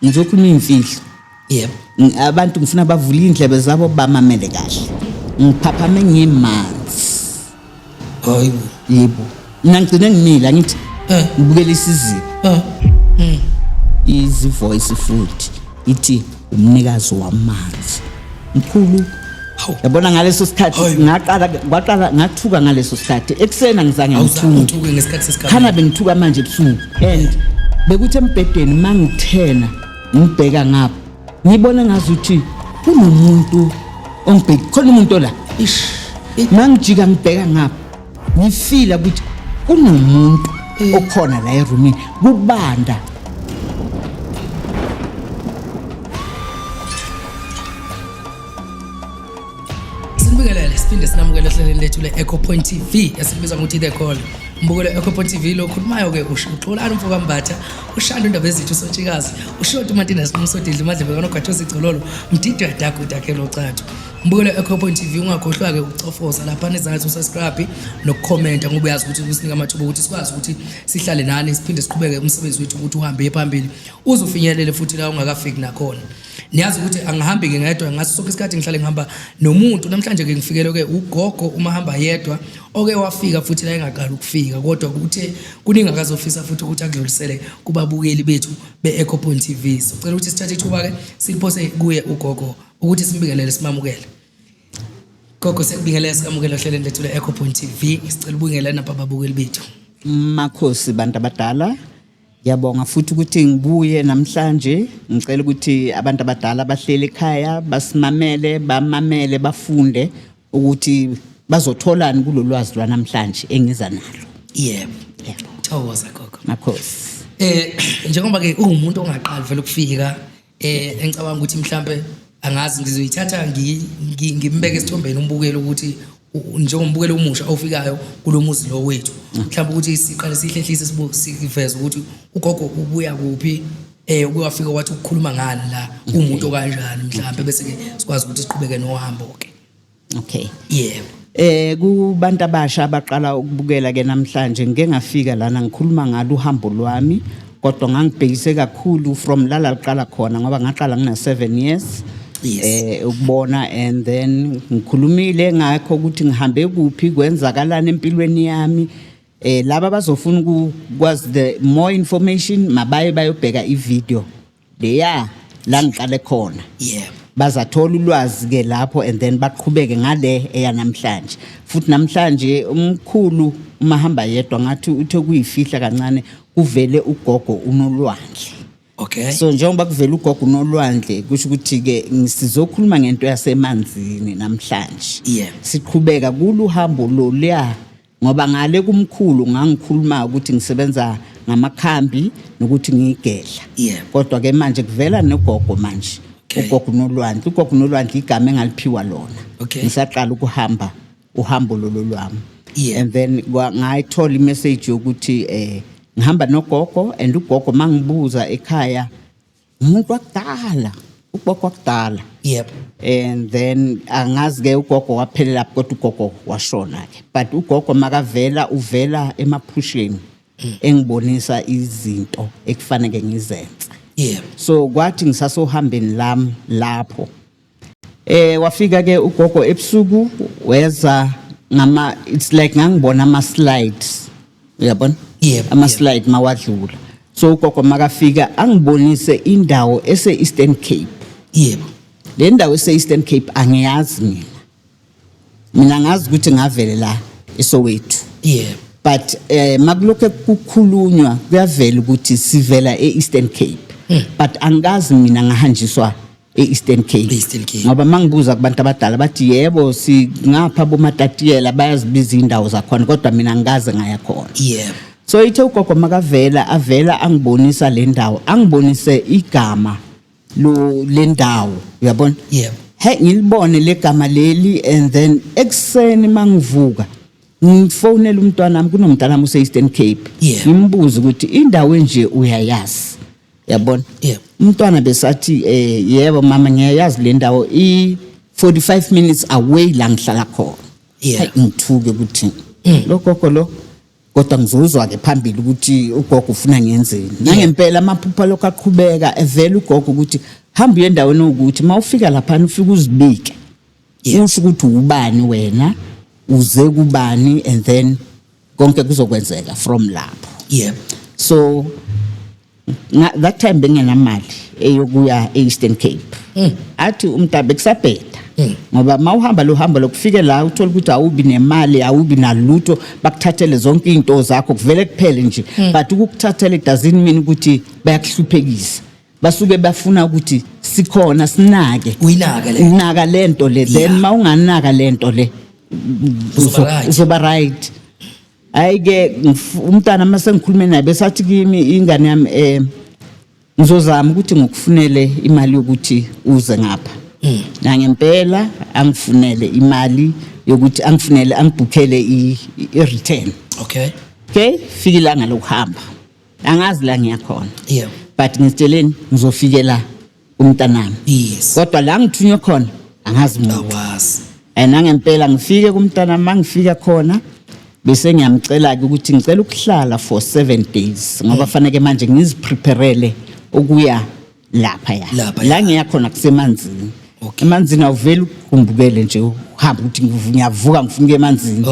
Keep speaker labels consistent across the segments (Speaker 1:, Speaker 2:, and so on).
Speaker 1: Ngizokhuluma imfihlo.
Speaker 2: Yebo.
Speaker 1: Abantu ngifuna bavule indlebe zabo bamamele kahle. Ngiphaphame ngimanzi.
Speaker 2: Hayibo.
Speaker 1: Yebo. Mina ngicine ngimila ngithi ngibukela isizini. Easy voice futhi ithi umnikazi wamanzi. Mkhulu. Yabona ngaleso sikhathi ngaqala ngathuka ngaleso sikhathi. Eksena ngizange
Speaker 2: ngithuke ngesikhathi sesikhathi.
Speaker 1: Khana bengithuka manje ebusuku and bekuthi embedeni mangithena ngibheka ngapha. Ngibona ngazuthi kunomuntu ongibheki khona umuntu la. Mangijika ngibheka ngapha. Ngifila ukuthi kunomuntu okhona la eroomini kubanda.
Speaker 2: Sinibingelele siphinde sinamukele ehlelweni lethu le-Echo Point TV esibizwa ngokuthi The Call. Mbukelo Echo Point TV lo khulumayo ke uXolani Mfoka Mbatha, ushanda indaba ezithu Sotshikazi, uShoti Martina Siqumsodidla Madlebe kaNogqathosi Igcololo, Mdidwa Dagu Dakelo Chathu. Mbukelo Echo Point TV ungakhohlwa ke ukucofoza lapha nezansi usubscribe nokucomment ngoba uyazi ukuthi kusinika amathuba ukuthi sikwazi ukuthi sihlale nani siphinde siqhubeke umsebenzi wethu ukuthi uhambe phambili uzofinyelele futhi la ungakafiki nakhona. Niyazi ukuthi angihambi ngedwa ngaso sonke isikhathi ngihlale ngihamba nomuntu. Namhlanje ke ngifikele ke ugogo umahamba yedwa oke wafika futhi la engaqala ukufika kodwa ukuthi kuningi akazofisa futhi ukuthi akudlulisele kubabukeli bethu be-Echo Point TV. Sicela ukuthi sithathe ithuba ke siphose kuye ugogo ukuthi simbingelele simamukele. Gogo sekubingelela sikamukele ohlelweni lethu le-Echo Point TV. Sicela ubingelele napha ababukeli bethu.
Speaker 1: Makhosi bantu abadala. Ngiyabonga futhi ukuthi ngibuye namhlanje. Ngicela ukuthi abantu abadala bahlele ekhaya basimamele bamamele bafunde ukuthi bazotholani kulolwazi lwanamhlanje engiza nalo.
Speaker 2: Yebo. Thokoza gogo.
Speaker 1: Makhosi.
Speaker 2: Njengoba ke umuntu ongaqali vele ukufika engicabanga ukuthi mhlambe angazi ngizoyithatha ngimbeke esithombeni umbukelo ukuthi njengombukelo umusha ofikayo kulomuzi lo wethu mhlawumbe ukuthi siqale sihlehlise siveze ukuthi ugogo ubuya kuphi ukuyafika wathi ukukhuluma ngani la umuntu okanjani mhlawumbe bese ke sikwazi ukuthi siqhubeke nohambo ke.
Speaker 1: Okay.
Speaker 2: Yebo.
Speaker 1: Kubantu abasha abaqala ukubukela ke namhlanje ngeke ngafika lana ngikhuluma ngalo uhambo lwami kodwa ngangibhekise kakhulu from la liqala khona ngoba ngaqala ngina 7 years.
Speaker 2: Yes.
Speaker 1: Ukubona and then ngikhulumile ngakho ukuthi ngihambe kuphi kwenzakalana empilweni yami. Laba bazofuna ukwazi the more information mabaye bayobheka ivideo leya la ngiqale khona.
Speaker 2: Yebo.
Speaker 1: Bazathola ulwazi ke lapho and then baqhubeke ngale eyanamhlanje. Futhi namhlanje umkhulu umahamba yedwa ngathi uthe kuyifihla kancane kuvele ugogo unolwandle.
Speaker 2: Okay.
Speaker 1: So njengoba kuvela ugogo nolwandle kusho ukuthi ke sizokhuluma ngento yasemanzini namhlanje.
Speaker 2: Yebo.
Speaker 1: Siqhubeka kulu uhambo lo leya ngoba ngale kumkhulu ngangikhuluma ukuthi ngisebenza ngamakhambi nokuthi ngigedla.
Speaker 2: Yebo.
Speaker 1: Kodwa ke manje kuvela nogogo manje.
Speaker 2: Okay.
Speaker 1: Ugogo nolwandle igama engalithiwa lona.
Speaker 2: Okay.
Speaker 1: Ngisaqala ukuhamba uhambo lolwami.
Speaker 2: Yeah.
Speaker 1: And then ngayithola imessage yokuthi ngihamba nogogo and ugogo mangibuza ekhaya umuntu wakudala ugogo wakudala.
Speaker 2: Yep.
Speaker 1: And then angazi ke ugogo waphelela kodwa ugogo washona ke but ugogo makavela uvela emaphusheni engibonisa izinto ekufanele ngizenze.
Speaker 2: Yep.
Speaker 1: So kwathi ngisasohambeni lami lapho wafika ke ugogo ebusuku weza it's like ngangibona ama slides uyabona.
Speaker 2: Yep.
Speaker 1: Ama slide mawadlula. So ugogo makafika angibonise indawo ese Eastern Cape.
Speaker 2: Yebo.
Speaker 1: Le ndawo ese Eastern Cape angiyazi mina ngazi ukuthi ngavele la eSoweto.
Speaker 2: Yebo.
Speaker 1: But makulokho kukhulunywa kuyavela ukuthi sivela eEastern Cape. But angazi mina ngahanjiswa eEastern Cape. Ngoba mangibuza kubantu abadala bathi yebo singapha bomatatiyela bayazibiza indawo zakhona kodwa mina ngaze ngaya khona.
Speaker 2: Yebo.
Speaker 1: So ithe ugogo makavela avela angibonisa le ndawo angibonise igama lo le ndawo uyabona.
Speaker 2: Yebo.
Speaker 1: Ngilibone legama leli and then ekseni mangivuka ngifonela umntwana nami kunomntana nami use-Eastern Cape. Ngimbuza ukuthi indawo nje uyayazi yabona.
Speaker 2: Yebo.
Speaker 1: Umntwana besathi yebo mama ngiyayazi le ndawo 45 minutes away la ngihlala khona.
Speaker 2: Yebo.
Speaker 1: Ngithuke ukuthi lo gogo lo kodwa ngizozwa ke phambili ukuthi ugogo ufuna ngenzeni nangempela amaphupha lokho aqhubeka evela ugogo ukuthi hamba uye endaweni ukuthi mawufika lapha ufika uzibike usho ukuthi ubani wena uze kubani and then konke kuzokwenzeka from lapho so that time bengenamali eyokuya eEastern Cape athi umntabe kusabheda ngoba mawuhamba lo hamba lokufike la uthola ukuthi awubi nemali awubi nalutho bakuthathele zonke izinto zakho kuvele kuphele nje but ukukuthathela doesn't mean ukuthi bayakuhluphekisa basuke bafuna ukuthi sikhona sinake uyinaka lento le then mawunganaka lento le uzoba right ayike umntana mase ngikhulume naye besathi kimi ingane yami ngizozama ukuthi ngikufunele imali yokuthi uze ngapha nangempela angifunele imali yokuthi angibhukhele i-return okay fika ilanga lokuhamba angazi la ngiyakhona but ngitsheleni ngizofikela umntanami kodwa la ngithunywe khona angazi muntu nangempela ngifike kumntanami mangifika khona bese ngiyamcela ukuthi ngicela ukuhlala for 7 days ngoba fanele manje ngizipreparele ukuya lapha la ngiyakhona kusemanzini emanzini awuveli ukumbukele nje uhamba ukuthi ngiyavuka ngifuna emanzini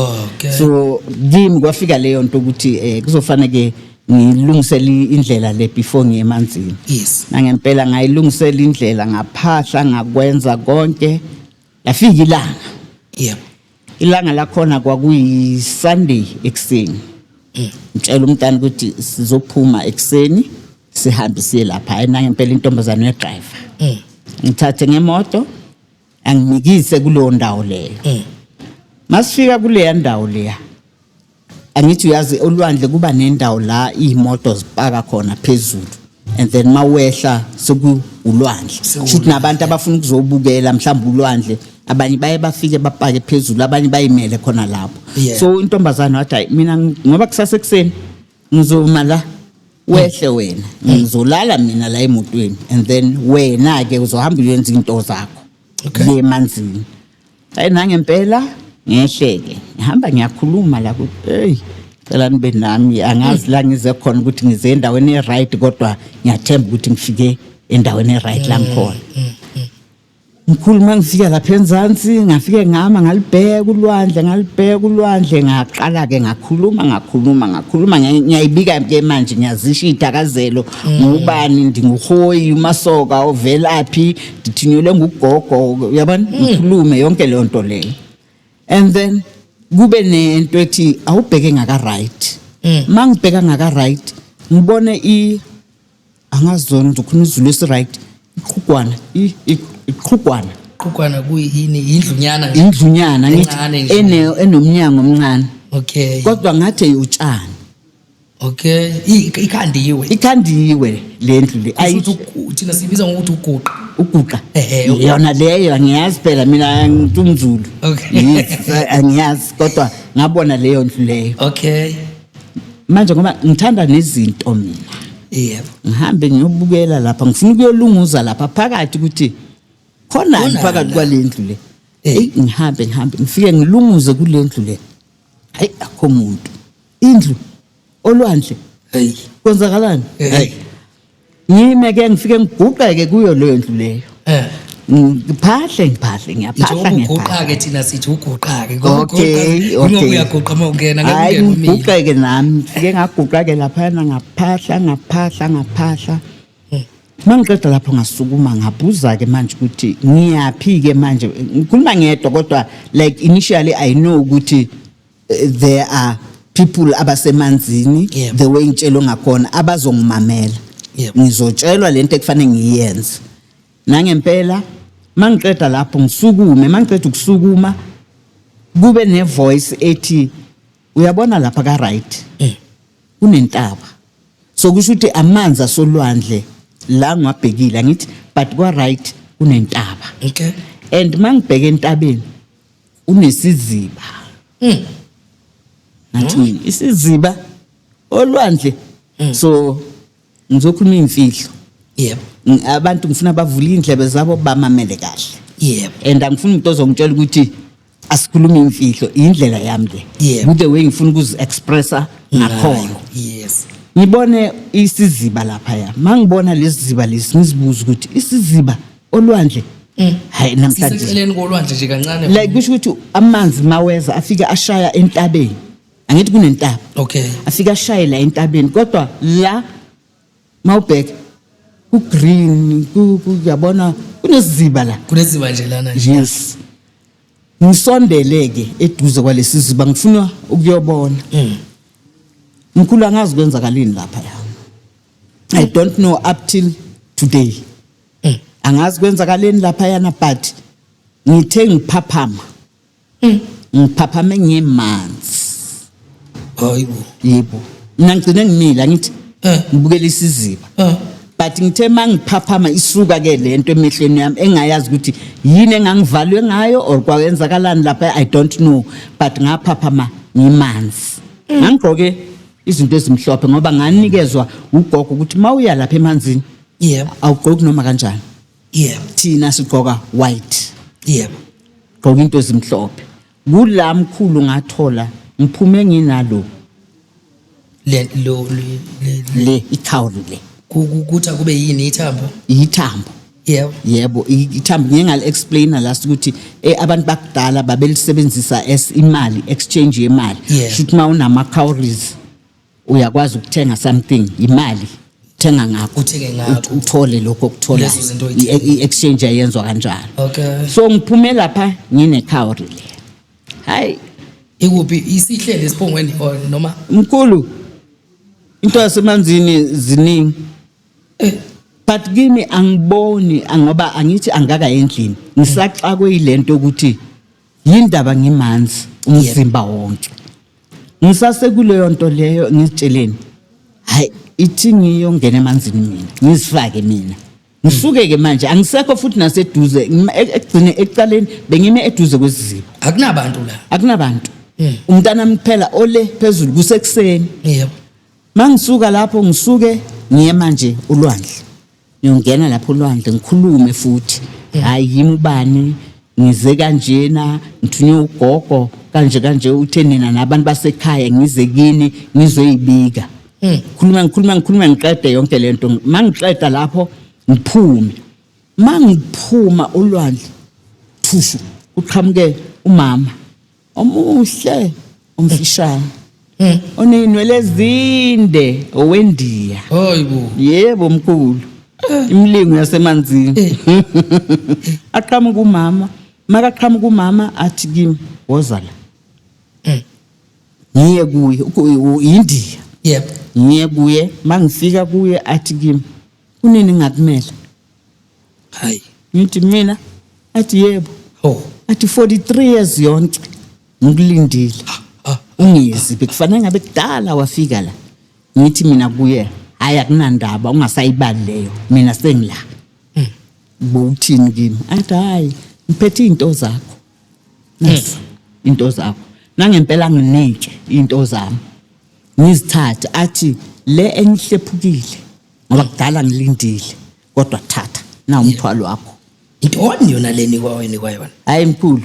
Speaker 1: so kimi kwafika leyo nto ukuthi kuzofanele ngilungisele indlela le before ngiye emanzini nangempela ngayilungisela indlela ngaphahla ngakwenza konke lafika ilanga ilanga lakhona kwakuyi Sunday ekseni ngitshela umntana ukuthi sizophuma ekseni sihambe siye lapha nangempela intombazane yedriver ngithathe ngemoto angimikise kuleyo ndawo leyo masifika kuleyo ndawo leya angithi uyazi olwandle kuba nendawo la imoto zipaka khona phezulu and then mawehla sokulwandle futhi nabantu abafuna ukuzobukela mhlawumbe ulwandle abanye baye bafike bapake phezulu abanye bayimele khona lapho so intombazane wathi mina ngoba kusasekuseni ngizoma la wehle wena ngizolala mina la emotweni and then wena ke uzohamba uyenza into zakho emanzini nangempela ngehleke ngihamba ngiyakhuluma la ukuthi hey cela nibe nami angazi la ngize khona ukuthi ngize endaweni eright kodwa ngiyathemba ukuthi ngifike endaweni eright la ngikhona ngikhuluma ngifika lapha enzansi ngafike ngama ngalibheka ulwandle ngaqala ke ngakhuluma ngiyayibika ke manje ngiyazisha itakazelo ngubani ndinguhoyi umasoka ovelaphi ndithinyelwe ngugogo uyabona ngikhulume yonke leyo nto leyo and then kube nento ethi awubheke ngaka right mangibheka ngaka right ngibone angazona ukukhuluma izulu esi right iqhugwana kuyini indlunyana ngithi enomnyango omncane kodwa ngathi utshani ikhandiwe lendlu le ayithi
Speaker 2: thina sibiza ngokuthi
Speaker 1: uguqa yona leyo ngiyazi phela mina ngumZulu angiyazi kodwa ngabona leyo ndlu leyo manje ngoba ngithanda nezinto mina ngihambe ngiyobukela lapha ngifuna ukuyolunguza lapha phakathi ukuthi khona phakathi kwalendlu le ngihambe ngifike ngilunguze kulendlu le hayi akho umuntu indlu olwandle kwenzakalani ngime ke ngifike ngiguqeke kuyo leyo ndlu leyo ngiphahle
Speaker 2: uguqa ke thina sithi uguqa ke ngoba uyaguqa mawungena ngeke ungene
Speaker 1: ngiguqeke nami ngike ngaguqa ke lapha ngaphahla mangiqeda lapho ngasukuma ngabuza ke manje ukuthi ngiyaphi ke manje ngikhuluma ngedwa kodwa like initially I know ukuthi there are people abasemanzini the way ngitshelo ngakhona abazongimamela ngizotshelwa lento ekufanele ngiyenze nangempela mangiqeda lapho mangiqeda ukusukuma kube ne voice ethi uyabona lapha ka right kunentaba so kusho ukuthi amanzi asolwandle la ngabhekile ngithi but kwa right kunentaba and mangibheke entabeni unesiziba nathi isiziba olwandle so ngizokhuluma imfihlo abantu ngifuna bavule indlebe zabo bamamele kahle and angifuni umuntu ozongitshela ukuthi asikhuluma imfihlo indlela yami le the way ngifuna ukuzi expressa ngakholwa.
Speaker 2: Yes.
Speaker 1: Ngibone isiziba lapha ya. Mangibona lesiziba lesi ngizibuza ukuthi isiziba olwandle hayi namhlanje
Speaker 2: Siseceleni kolwandle nje kancane.
Speaker 1: like kusho ukuthi amanzi maweza afika ashaya entabeni. Angithi kunentaba.
Speaker 2: Okay.
Speaker 1: Afika ashaya la entabeni kodwa la mawubheka ku green kuyabona kunesiziba la.
Speaker 2: Kuneziba nje lana nje.
Speaker 1: Yes. Ngisondeleke eduze kwalesi ziba ngifuna ukuyobona. Mkhulu angazi kwenzakalini lapha ya. I don't know up till today. Angazi kwenzakaleni lapha yana but ngithe ngiphaphama. Ngiphaphame ngemanzi.
Speaker 2: Hayibo.
Speaker 1: Yebo. Mina ngicine ngimila ngithi ngibukela isiziba. But ngithe mangiphaphama isuka ke lento emehlweni yami engayazi ukuthi yini engangivalwe ngayo or kwayenzakalani lapha I don't know but ngaphaphama ngimanzi. Ngangigqoke izinto ezimhlophe ngoba nganikezwa ugogo ukuthi mawuya lapha emanzini awugqoki noma kanjani. Thina sigqoka white. Gqoka into ezimhlophe. Kula mkhulu ngathola ngiphume nginalo le ikhawuri le.
Speaker 2: Kuthi kube yini ithambo?
Speaker 1: Ithambo. Yebo ithambo ngingale explainer last ukuthi abantu bakudala babelisebenzisa as imali exchange yemali. Shothi mawunama cowries uyakwazi ukuthenga something imali thenga ngakho
Speaker 2: uthenge ngakho
Speaker 1: uthole lokho ukuthola i-exchange ayenzwa kanjalo.
Speaker 2: Okay.
Speaker 1: So ngiphume lapha ngine cowrie le. Hayi
Speaker 2: ikuphi isihlele esiphongweni noma
Speaker 1: mkhulu into yasemanzini ziningi. But kimi angiboni ngoba angithi angaka endlini ngisaxa kweyilento ukuthi yindaba ngimanzi umzimba wonke. Ngisase kuleyo nto leyo ngitsheleni hayi ithi ngiyongena emanzini mina ngizifake mina ngisuke ke manje angisekho futhi naseduze ekugcine ekuqaleni bengime eduze kwesiziba
Speaker 2: akunabantu la
Speaker 1: akunabantu umntana mphela ole phezulu kusekuseni. Mangisuka lapho ngisuke ngiye manje ulwandle ngiyongena lapho ulwandle ngikhulume futhi hayi yimi ubani ngize kanjena ngithunywe ugogo kanje uthe nina nabantu basekhaya ngize kini ngizoyibika. Ngikhuluma ngiqede yonke lento mangiqeda lapho ngiphume mangiphuma ulwandle thushu uqhamuke umama omuhle omfishane onenwele ezinde owendiya.
Speaker 2: Hayibo.
Speaker 1: Yebo mkhulu imlingo yasemanzini. Aqhamuka umama makaqhamuka umama athi kimi woza la ngiye kuye uIndia. Ngiye kuye mangifika kuye athi kimi kunini ngakumela.
Speaker 2: Hayi
Speaker 1: ngithi mina athi yebo. Athi 43 years yonke ngikulindile ungizi bekufanele ngabe kudala wafika la. Ngithi mina kuye hayi akunandaba ungasayibali leyo mina sengila. Buthini kimi athi hayi ngiphethe into zakho nasi into zakho nangempela nginike into zami ngizithatha athi le engihlephukile ngoba kudala ngilindile kodwa thatha na umthwalo wakho.
Speaker 2: Intoni yona leni kwayona?
Speaker 1: Hayi mkhulu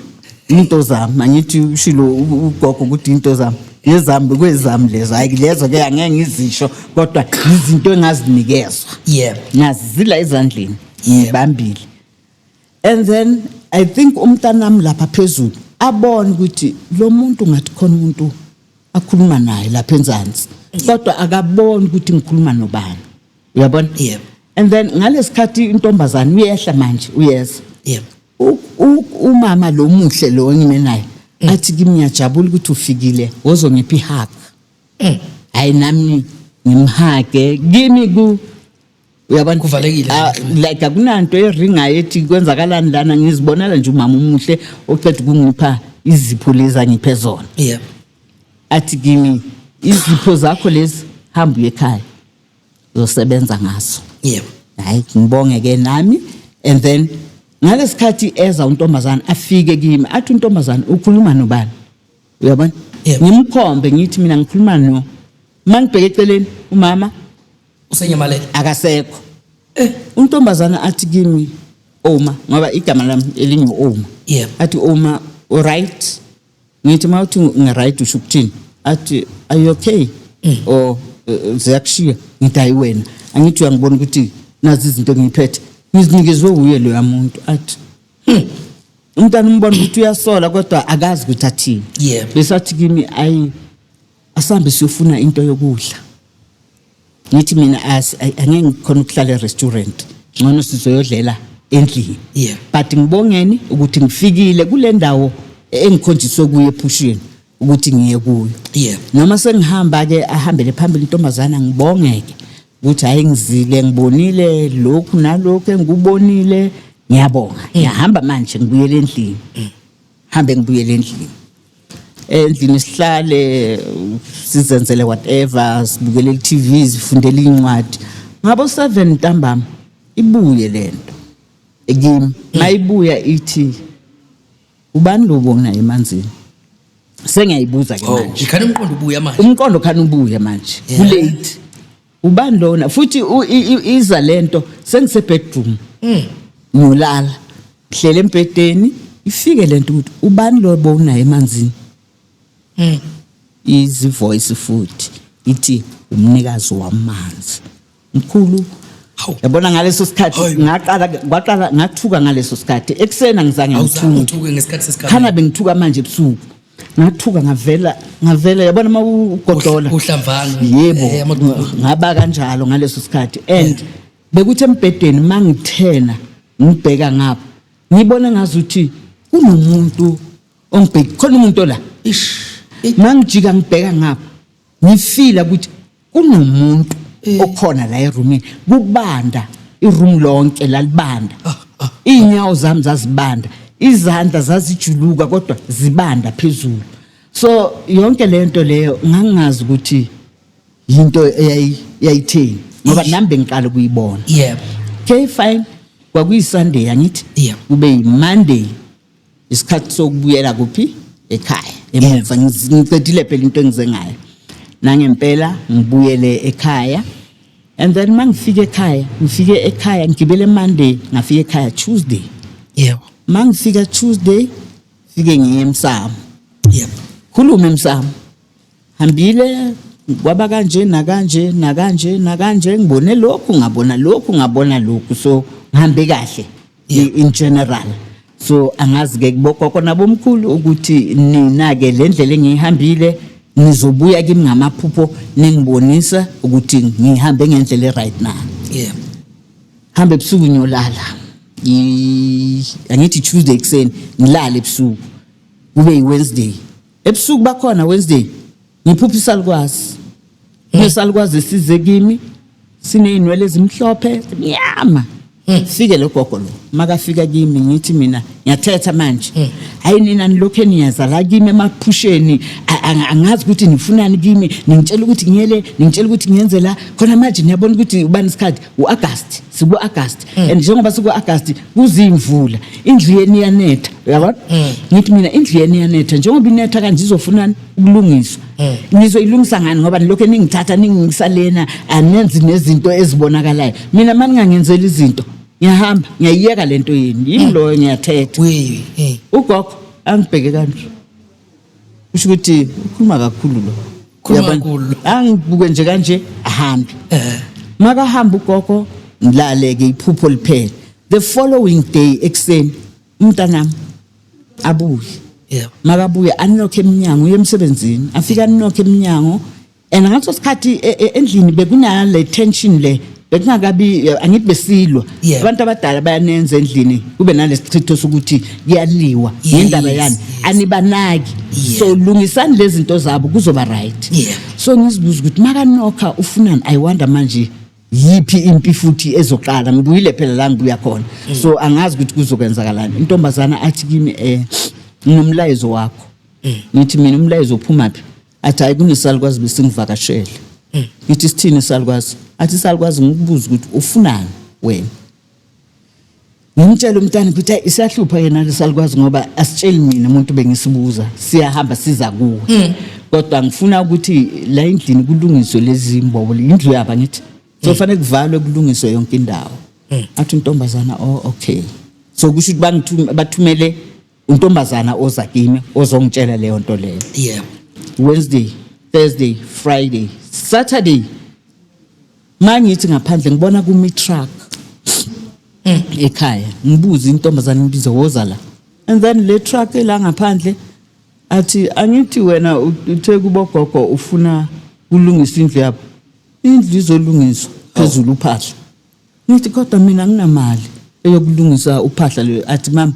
Speaker 1: into zami angithi ushilo ugogo ukuthi into zami yezambi kwezami lezo hayi lezo ke angeke ngizisho kodwa izinto engazinikezwa. Ngazizila ezandleni ngibambile. And then I think umntanami lapha phezulu abona ukuthi lo muntu ngathi khona umuntu akhuluma naye lapha enzansi kodwa akaboni ukuthi ngikhuluma nobani. Uyabona? And then ngalesikhathi intombazana uyehla manje uyeza. Umama lo muhle lo engime naye athi kimi ngiyajabula ukuthi ufikile wozongiphi hug. Hayi nami ngimhage kimi uyabona
Speaker 2: kuvalekile
Speaker 1: like akunanto eringayo ethi kwenzakalani lana ngizibonela nje umama umuhle oqeda ukungipha izipho lezi angiphe zona. Athi kimi izipho zakho lezi hamba ekhaya uzosebenza ngaso. Hayi ngibonge ke nami. And then ngalesikhathi eza untombazana afike kimi athi untombazana ukhuluma nobani. Uyabona ngimkhombe ngithi mina ngikhuluma no mangibheke eceleni umama
Speaker 2: usenyamalela
Speaker 1: akasekho. Untombazana athi kimi Oma ngoba igama lami elinye Oma. Athi Oma alright. Ngithi mawuthi ngiright usho ukuthini athi are you okay? or ziyakushiya ngithi hayi wena angithi uyangibona ukuthi nazi izinto ngiphethe ngizinikezwe uye lo yamuntu athi umntana umbona ukuthi uyasola kodwa akazi ukuthi athini besathi kimi ayi asambe siyofuna into yokudla ngithi mina angeke ngikhona ukuhlala e-restaurant ngcono sizoyodlela endlini but ngibongeni ukuthi ngifikile kule ndawo engikhonjiswe kuye ephushini ukuthi ngiye kuyo noma sengihamba ke ahambele phambili intombazana ngibongeke ukuthi hayi ngizile ngibonile lokhu nalokho engikubonile ngiyabonga ngiyahamba manje ngibuyele endlini hambe ngibuyele endlini sihlale sizenzele whatever sibukele TV sifundele incwadi ngabo 7 ntambama ibuye lento ekimi mayibuya ithi ubani lo bona emanzini sengiyayibuza ke manje
Speaker 2: ikhana umqondo ubuya manje
Speaker 1: umqondo khana ubuya manje kulate ubani lona futhi iza lento sengise bedroom ngolala hlele empedeni ifike lento ukuthi ubani lo bona emanzini izi voice futhi ithi umnikazi wamanzi mkhulu yabona ngaleso sikhathi ngaqala ngathuka ngaleso sikhathi eksena ngizange ngithuke
Speaker 2: ngesikhathi sesikhathi
Speaker 1: khana bengithuka manje ebusuku ngathuka ngavela yabona mawugodola
Speaker 2: uhlamvana
Speaker 1: yebo ngaba kanjalo ngaleso sikhathi and bekuthi empedeni mangithena ngibheka ngapha ngibona ngazuthi kunomuntu ongibheki khona umuntu la mangijika ngibheka ngapha ngifila ukuthi kunomuntu okhona la eroomini kubanda iroom lonke lalibanda inyawo zami zazibanda izandla zazijuluka kodwa zibanda phezulu so yonke lento leyo ngangazi ukuthi into eyayitheni ngoba nambe ngiqala kuyibona okay fine kwakuyisunday angithi kube yimonday isikhathi sokubuyela kuphi ekhaya emuva ngicedile phela into engize ngayo nangempela ngibuyele ekhaya and then mangifike ekhaya ngigibele Monday ngafika ekhaya Tuesday mangifika Tuesday fike ngiye eMsamo khuluma eMsamo hambile kwaba kanje nakanje ngibone lokhu ngabona lokhu so ngihambe kahle in general so angazi ke kubokhokho nabomkhulu ukuthi nina ke lendlela engihambile nizobuya kimi ngamaphupho ningibonisa ukuthi ngihambe ngendlela right now hambe ebusuku nyolala angithi Tuesday ekseni ngilala ebusuku kube yiWednesday ebusuku bakhona Wednesday ngiphupha isalukwazi nesalukwazi size kimi sineinwele ezimhlophe nyama fike lo gogo lo makafika kimi ngithi mina ngiyathetha manje hayi nina nilokho niyaza la kimi emaphusheni angazi ukuthi nifunani kimi ningitshela ukuthi ngiyele ningitshela ukuthi ngiyenze la khona manje niyabona ukuthi ubani isikhathi uAugust siku-August and njengoba siku-August kuzimvula indlu yeni iyanetha uyabona ngithi mina indlu yeni iyanetha njengoba inetha kanje izofunani ukulungiswa nizoyilungisa ngani ngoba nilokho ningithatha ningisalena anenzi nezinto ezibonakalayo mina manje ngangenzela izinto ngiyahamba ngiyayiyeka lento yini yimi lo ngiyathetha ugogo angibheke kanje usho ukuthi ukhuluma kakhulu lo angibuke nje kanje ahambe makahamba ugogo ngilaleke iphupho liphela the following day ekseni umntanami abuye makabuya anokho eminyango uyemsebenzini afika anokho eminyango and ngaso sikhathi endlini bekuna le tension le bekungakabi angithi besilwa abantu abadala bayanenza endlini kube nalesichitho sokuthi kuyaliwa ngendaba yani anibanaki so lungisani lezi zinto zabo kuzoba right so ngizibuza ukuthi makanokha ufunani I wonder manje yipi impi futhi ezoqala ngibuyile phela la ngibuya khona so angazi ukuthi kuzokwenzakalani intombazana athi kimi nomlayezo wakho ngithi mina umlayezo uphuma phi athi hayi kunesalukwazi besingivakashele ngithi sithini isalukwazi athi isalukwazi ngikubuza ukuthi ufunani wena ngimtshela umntana ukuthi isahlupha yena lesalukwazi ngoba asitsheli mina umuntu bengisibuza siyahamba siza kuwe kodwa ngifuna ukuthi la endlini kulungiswe lezi imbobo indlu yaba ngithi so fanele kuvalwe kulungiswe yonke indawo athi intombazana okay so kusho ukuthi bathumele untombazana oza kimi ozongitshela leyo nto leyo Wednesday Thursday, Friday, Saturday mangithi ngaphandle ngibona kuma truck ekhaya ngibuza intombazana ngibiza woza la and then le truck la ngaphandle athi angithi wena uthe kubogogo ufuna ulungisa indlu yakho indlu izolungiswa phezulu uphahla ngithi kodwa mina nginamali eyokulungisa uphahla le athi mama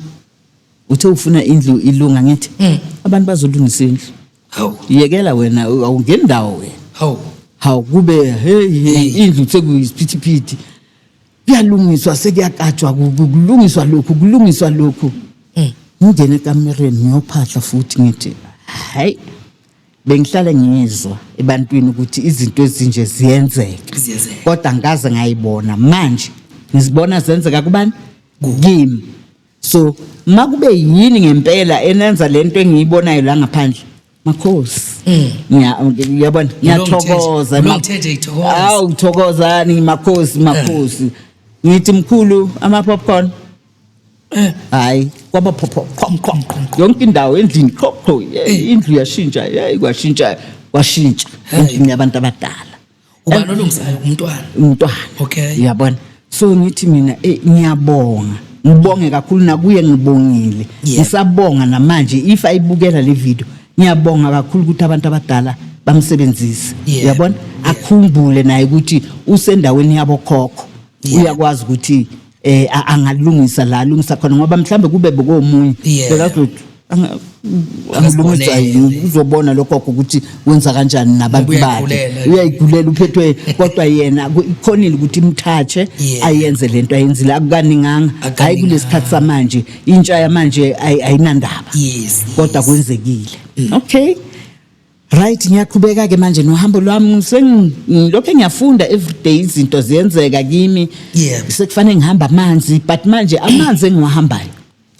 Speaker 1: uthe ufuna indlu ilunga ngithi abantu bazolungisa indlu yekela wena awungeni ndawo wena hawu kube hey indlu sekuyisiphithiphithi kuyalungiswa sekuyakatshwa kulungiswa lokhu ngingene ekamereni ngiyophahla futhi ngithi hayi bengihlale ngizwa ebantwini ukuthi izinto ezinje ziyenzeka kodwa ngaze ngayibona manje ngizibona zenzeka kubani kimi so makube yini ngempela enenza lento engiyibonayo la ngaphandle makhosi ngiyabona ngiyathokoza awu thokozani makhosi ngithi mkhulu ama popcorn hayi kwaba popcorn yonke indawo endlini qhoqho indlu yashintsha kwashintsha endlini yabantu abadala
Speaker 2: ubani olungisayo
Speaker 1: umntwana
Speaker 2: okay
Speaker 1: yabona so ngithi mina ngiyabonga ngibonge kakhulu nakuye ngibongile ngisabonga namanje if ayibukela le video ngiyabonga kakhulu ukuthi abantu abadala bamsebenzisa yabona akhumbule naye ukuthi usendaweni yabo khokho uyakwazi ukuthi angalungisa la alungisa khona ngoba mhlambe kube bokomunye bekazothi angilungisa uzobona lokho ukuthi wenza kanjani nabantu bakhe uyayigulela uphethwe kodwa yena ikhonile ukuthi imthathe ayenze lento ayenzile akukaninganga hayi kulesikhathi samanje intsha yamanje ayinandaba kodwa kwenzekile okay right ngiyaqhubeka ke manje nohambo lwami lokho ngiyafunda everyday izinto ziyenzeka kimi sekufanele ngihamba amanzi but manje amanzi engiwahambayo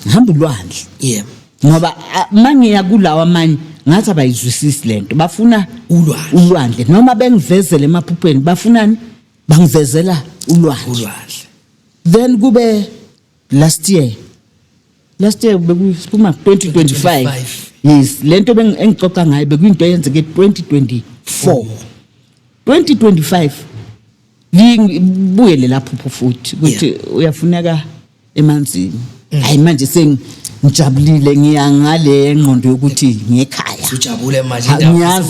Speaker 1: ngihamba ulwandle ngoba mangiya kulawa amanye ngathi abayizwisisi lento bafuna ulwandle noma bengivezele emaphupheni bafunani bangivezela ulwandle then kube last year bekuphuma 2025 yes lento engixoxa ngayo bekuyinto eyenzeke 2025 ngibuyele lapho futhi ukuthi uyafuneka emanzini hayi manje ngijabulile ngiyangale engqondo yokuthi ngekhaya
Speaker 2: ujabule manje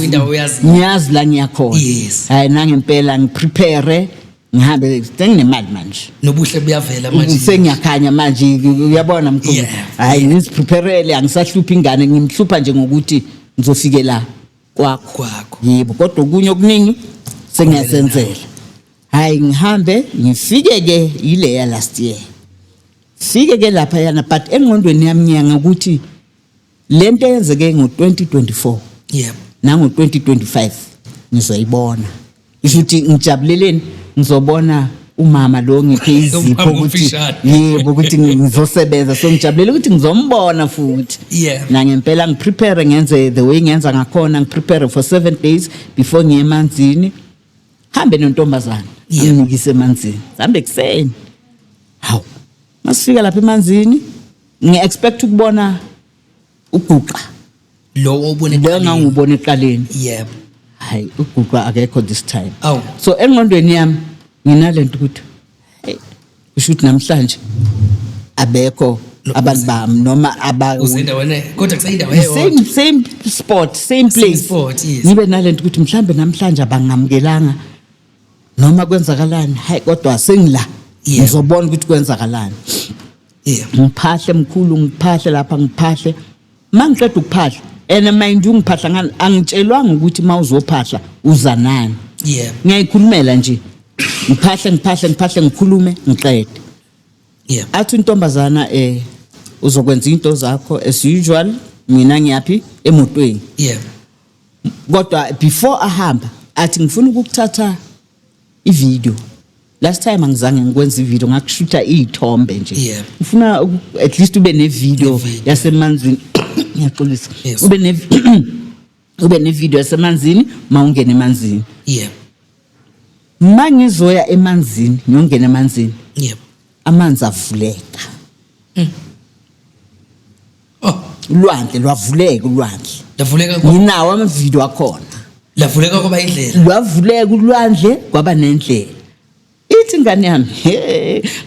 Speaker 2: indawo uyazi
Speaker 1: ngiyazi la ngiyakhona hayi nangempela ngiprepare ngihambe senginemali manje
Speaker 2: nobuhle buyavela manje
Speaker 1: sengiyakhanya manje uyabona mkhulu hayi ngizipreparele angisahluphi ingane ngimhlupha nje ngokuthi ngizofike la kwakho yebo kodwa kunye okuningi sengiyasenzela hayi ngihambe ngifike ke ile ya last year sike ke lapha yana but engqondweni yami ngiyanga ukuthi lento eyenzeke ngo2024 nango 2025 ngizoyibona ishuthi ngijabuleleni ngizobona umama lo ngiphe izipho ukuthi yebo ukuthi ngizosebenza so ngijabulela ukuthi ngizombona futhi na ngempela ngiprepare ngenze the way ngenza ngakhona ngiprepare for 7 days before ngiye emanzini hambe nontombazana ngikise emanzini hambe kuseni hawu masifika lapha emanzini ngiexpect ukubona uguqa
Speaker 2: lo
Speaker 1: ngangubona eqaleni hayi uguqa akekho this time so engqondweni yami nginalento ukuthi ushuthi namhlanje abekho abantu bami noma
Speaker 2: uzindaweni kodwa kusayindawo eyodwa
Speaker 1: same spot same place ngibe nalento ukuthi mhlambe namhlanje abangamukelanga noma kwenzakalani hayi kodwa sengila ngizobona ukuthi kwenzakalani ngiphahle mkhulu ngiphahle lapha ngiphahle mangiqeda ukuphahla mind ungiphahla angitshelwanga ukuthi mawuzophahla uza nani ngiyayikhulumela nje ngiphahle ngikhulume ngiqede athi intombazana uzokwenza into zakho as usual mina ngiyapi emotweni kodwa before ahamba athi ngifuna ukuthatha ivideo last time angizange ngikwenza ivideo ngakushutha izithombe nje ngifuna at least ube nevideo yasemanzini ngiyaxolisa ube nevideo yasemanzini mawungena emanzini mangizoya emanzini ngiyongena emanzini amanzi avuleka ulwandle lwavuleka nginawo amavideo akhona
Speaker 2: lavuleka kwaba indlela
Speaker 1: lwavuleka ulwandle kwaba nendlela. Ithi ingane yami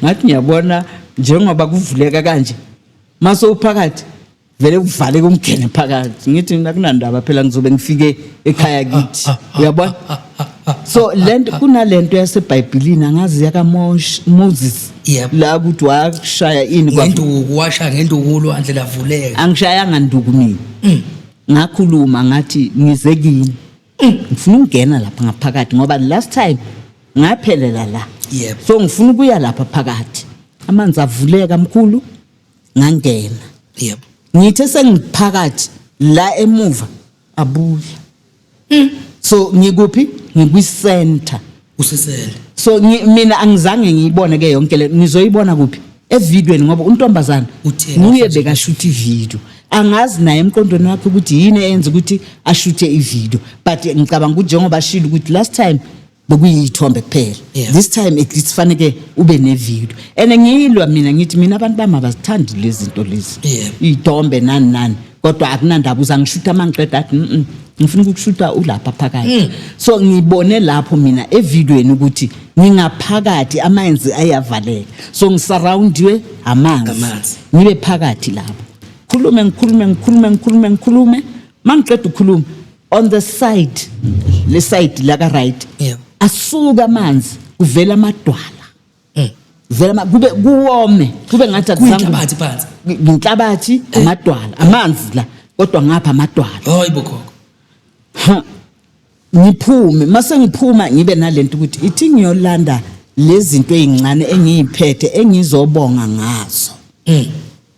Speaker 1: ngathi ngiyabona njengoba kuvuleka kanje mase uphakathi vele kuvaleke umgene phakathi. Ngithi akunandaba phela ngizobe ngifike ekhaya kithi. Uyabona? So lento kunalento yaseBhayibhelini angazi yaka Moses la ukuthi washaya ini
Speaker 2: ngenduku washa ngenduku ulwandle lavuleka.
Speaker 1: Angishayanga nduku mina. Ngakhuluma ngathi ngize kini. Ngifuna ukungena lapha ngaphakathi ngoba last time ngaphelela la. So ngifuna ukuya lapha phakathi. Amanzi avuleka mkhulu ngangena. Ngithe sengiphakathi la emuva abuya. So ngikuphi? Ngikwi-center.
Speaker 2: Usesele.
Speaker 1: So mina angizange ngiyibone ke yonke le ngizoyibona kuphi? Evidweni ngoba untombazana nguye bekashuthi ivideo. Angazi naye emqondweni wakhe ukuthi yini eyenza ukuthi ashuthe ivideo. But ngicabanga ukuthi njengoba shilo ukuthi last time bekuyithombe kuphela. This time at least fanele ube nevideo. And ngiyilwa mina ngithi mina abantu bami abazithandi lezi zinto lezi. Ithombe nani. Kodwa akunandaba uzangishutha mangiqeda athi ngifuna ukushutha ulapha phakathi. So ngibone lapho mina evidweni ukuthi ngingaphakathi amanzi ayavaleka. So ngisurroundiwe amanzi. Ngibe phakathi lapho. Ngikhulume. Mangiqeda ukukhuluma on the side, le side la ka right. Asuka amanzi kuvela amadwala. Vela kube kuwome kube ngathi
Speaker 2: akuzange phansi.
Speaker 1: Inhlabathi amadwala amanzi la kodwa ngapha amadwala.
Speaker 2: Hayibo gogo.
Speaker 1: Ngiphume mase ngiphuma ngibe nalento ukuthi ithi ngiyolanda lezi zinto ezincane engiyiphethe engizobonga ngazo.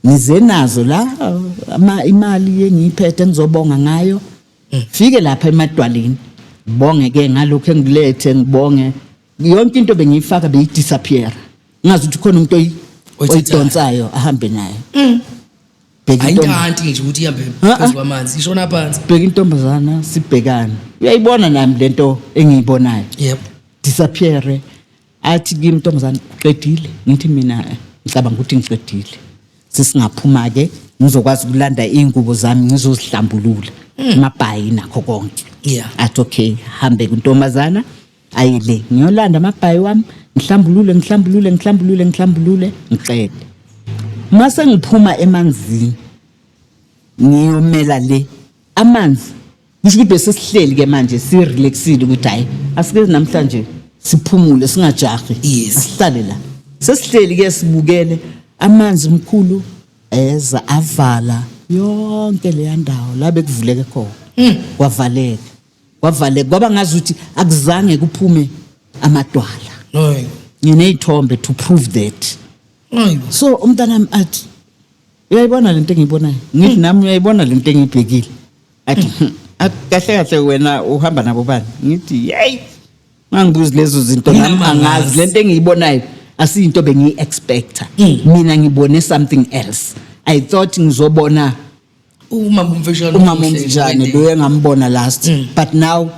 Speaker 1: Nize nazo la imali engiyiphethe ngizobonga ngayo. Fike lapha emadwaleni bonge ke ngalokho engilethe ngibonge yonke into bengiyifaka beyidisappear. Ngazi ukuthi khona umuntu oyidonsayo ahambe nayo.
Speaker 2: Ayintanti nje ukuthi ihambe phezu kwamanzi ishona phansi.
Speaker 1: Bheka intombazana sibhekana. Uyayibona nami lento engiyibonayo. Disappear. Athi kimi intombazana uqedile. Ngithi mina ngicabanga ukuthi ngiqedile. Sisingaphuma ke ngizokwazi ukulanda ingubo zami ngizozihlambulula. Amabhayi nakho konke. Athi okay hambe kuntombazana ayile ngiyolanda amabhayi wami ngihlambulule ngiqede. Mase ngiphuma emanzini ngiyomela le amanzi kusho ukuthi bese sihleli ke manje si relaxile ukuthi hayi asike namhlanje siphumule singajahi asihlale la sesihleli ke sibukele amanzi mkhulu eza avala yonke le ndawo la bekuvuleke khona kwavaleka kwaba ngazi ukuthi akuzange kuphume amadwala. Ngineyithombe to prove that. So umntanami athi uyayibona lento engiyibonayo ngithi nami uyayibona lento engiyibhekile athi kahle wena uhamba nabo bani ngithi hey mangibuzi lezo zinto nami angazi lento engiyibonayo asiyinto bengiyi-expecta. Mina ngibone something else. I thought ngizobona umama umfishane lo engambona last. But now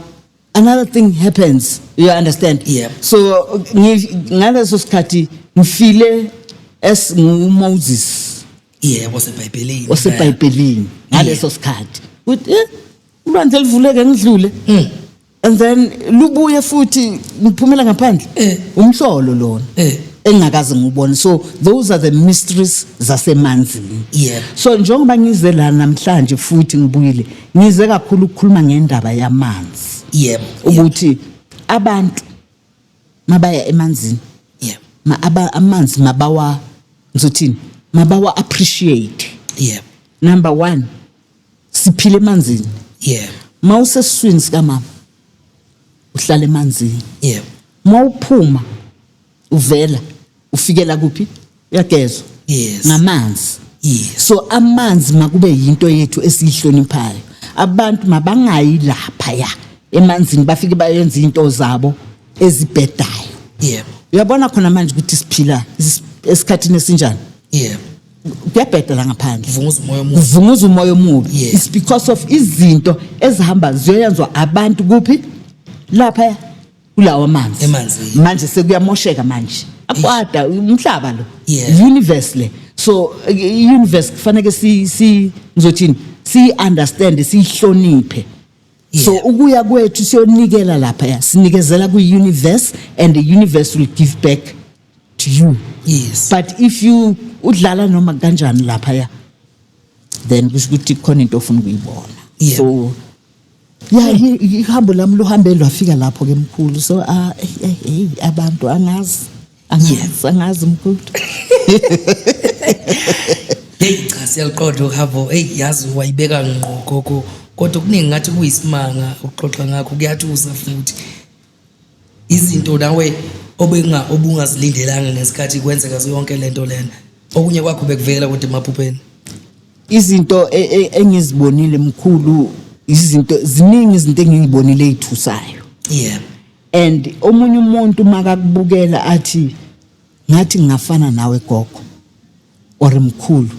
Speaker 1: another thing happens, you understand? So ngaleso sikhathi ngifile as Moses. waseBhayibhelini ngaleso sikhathi uthi ulwandle livuleke ngidlule. And then lubuye futhi ngiphumela ngaphandle umhlolo lona engakaze ngubone. So those are the mysteries zasemanzini. So njengoba ngize la namhlanje futhi ngibuyile ngize kakhulu ukukhuluma ngendaba yamanzi. Ukuthi abantu mabaya emanzini amanzi mabawa ngizothini mabawa appreciate. Number 1 siphile emanzini. Mawusesiswini sikamama uhlala emanzini. Mawuphuma uvela ufikela kuphi uyagezwa ngamanzi. So amanzi makube yinto yethu esihloniphayo. Abantu mabangayi lapha ya emanzini bafike bayenza into zabo ezibhedayo. Uyabona khona manje ukuthi siphila esikhathini esinjani. Kuyabheda la ngaphandle uvunguza umoya omubi. It's because of izinto ezihamba ziyoyenzwa abantu kuphi lapha kulawo amanzi. Manje sekuyamosheka manje akwada umhlaba lo universe le. So universe kufanele si ngizothini si understand sihloniphe So ukuya kwethu siyonikela lapha ya sinikezela ku universe and the universe will give back to you.
Speaker 2: Yes.
Speaker 1: But if you udlala noma kanjani lapha ya then kusho ukuthi khona into ofuna ukuyibona.
Speaker 2: Yeah.
Speaker 1: So ihambo lami lohambe lwafika lapho ke mkhulu. So abantu angazi mkhulu.
Speaker 2: Hey cha siyaliqonda uhambo yazi wayibeka ngqo gogo kodwa kuningi ngathi kuyisimanga ukuxoxa ngakho kuyathusa futhi izinto nawe obungazilindelanga ngesikhathi kwenzeka zonke lento lena okunye kwakho bekuvela kodwa emaphupheni
Speaker 1: izinto engizibonile mkhulu izinto ziningi izinto engizibonile ezithusayo.
Speaker 2: Yeah.
Speaker 1: And omunye umuntu makakubukela athi ngathi ngingafana nawe gogo or mkhulu.